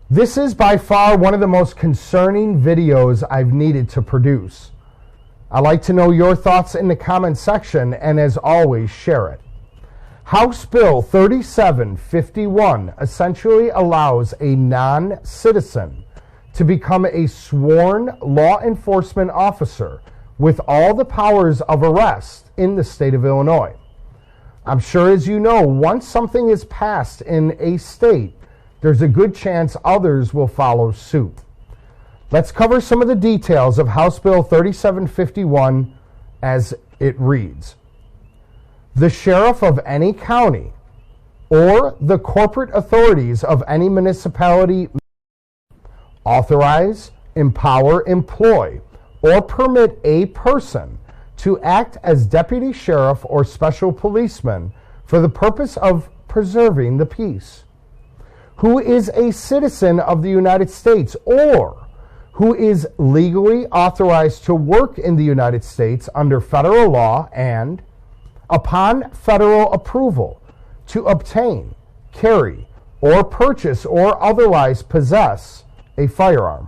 This is by far one of the most concerning videos I've needed to produce. I'd like to know your thoughts in the comment section, and as always, share it. House Bill 3751 essentially allows a non-citizen to become a sworn law enforcement officer with all the powers of arrest in the state of Illinois. I'm sure, as you know, once something is passed in a state, there's a good chance others will follow suit. Let's cover some of the details of House Bill 3751 as it reads. The sheriff of any county or the corporate authorities of any municipality authorize, empower, employ, or permit a person to act as deputy sheriff or special policeman for the purpose of preserving the peace, who is a citizen of the United States or who is legally authorized to work in the United States under federal law and, upon federal approval, to obtain, carry, or purchase or otherwise possess a firearm.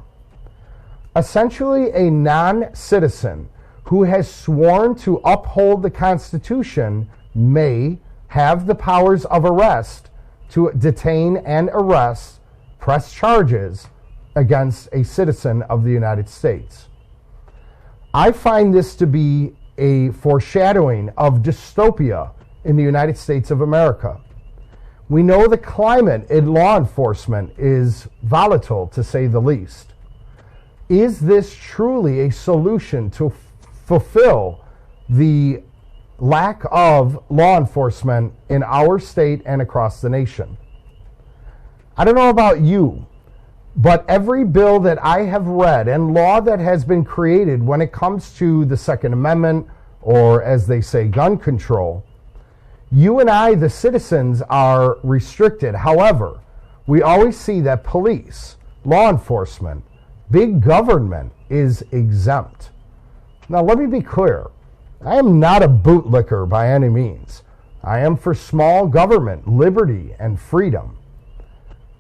Essentially, a non-citizen who has sworn to uphold the Constitution may have the powers of arrest to detain and arrest, press charges against a citizen of the United States. I find this to be a foreshadowing of dystopia in the United States of America. We know the climate in law enforcement is volatile, to say the least. Is this truly a solution to fulfill the lack of law enforcement in our state and across the nation? I don't know about you, but every bill that I have read and law that has been created when it comes to the Second Amendment, or as they say, gun control, you and I, the citizens, are restricted. However, we always see that police, law enforcement, big government is exempt. Now, let me be clear. I am not a bootlicker by any means. I am for small government, liberty, and freedom.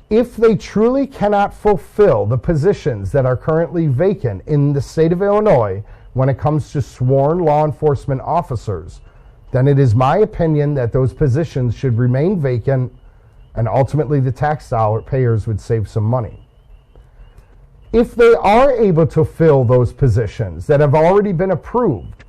If they truly cannot fulfill the positions that are currently vacant in the state of Illinois when it comes to sworn law enforcement officers, then it is my opinion that those positions should remain vacant, and ultimately the taxpayers would save some money. If they are able to fill those positions that have already been approved,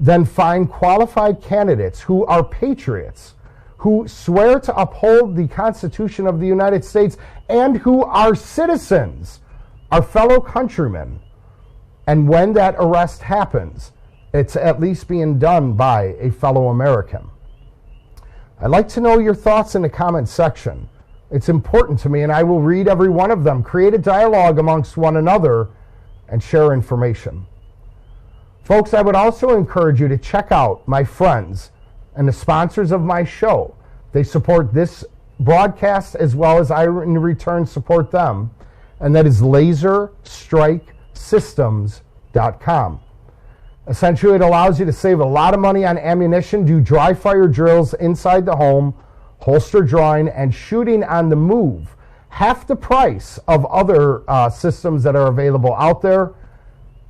then find qualified candidates who are patriots, who swear to uphold the Constitution of the United States, and who are citizens, our fellow countrymen. And when that arrest happens, it's at least being done by a fellow American. I'd like to know your thoughts in the comment section. It's important to me, and I will read every one of them, create a dialogue amongst one another, and share information. Folks, I would also encourage you to check out my friends and the sponsors of my show. They support this broadcast as well as I in return support them, and that is laserstrikesystems.com. Essentially, it allows you to save a lot of money on ammunition, do dry fire drills inside the home, holster drawing, and shooting on the move. Half the price of other systems that are available out there,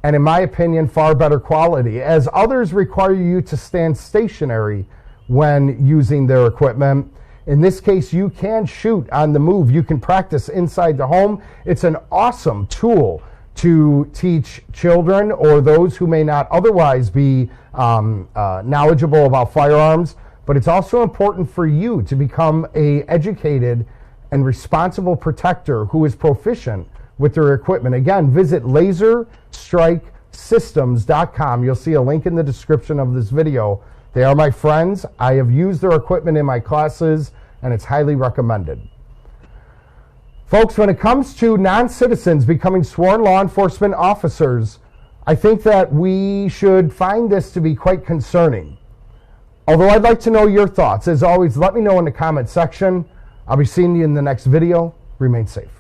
and in my opinion, far better quality, as others require you to stand stationary when using their equipment. In this case, you can shoot on the move. You can practice inside the home. It's an awesome tool to teach children or those who may not otherwise be knowledgeable about firearms. But it's also important for you to become an educated and responsible protector who is proficient with their equipment. Again, visit laserstrikesystems.com. You'll see a link in the description of this video. They are my friends. I have used their equipment in my classes, and it's highly recommended. Folks, when it comes to non-citizens becoming sworn law enforcement officers, I think that we should find this to be quite concerning. Although I'd like to know your thoughts. As always, let me know in the comment section. I'll be seeing you in the next video. Remain safe.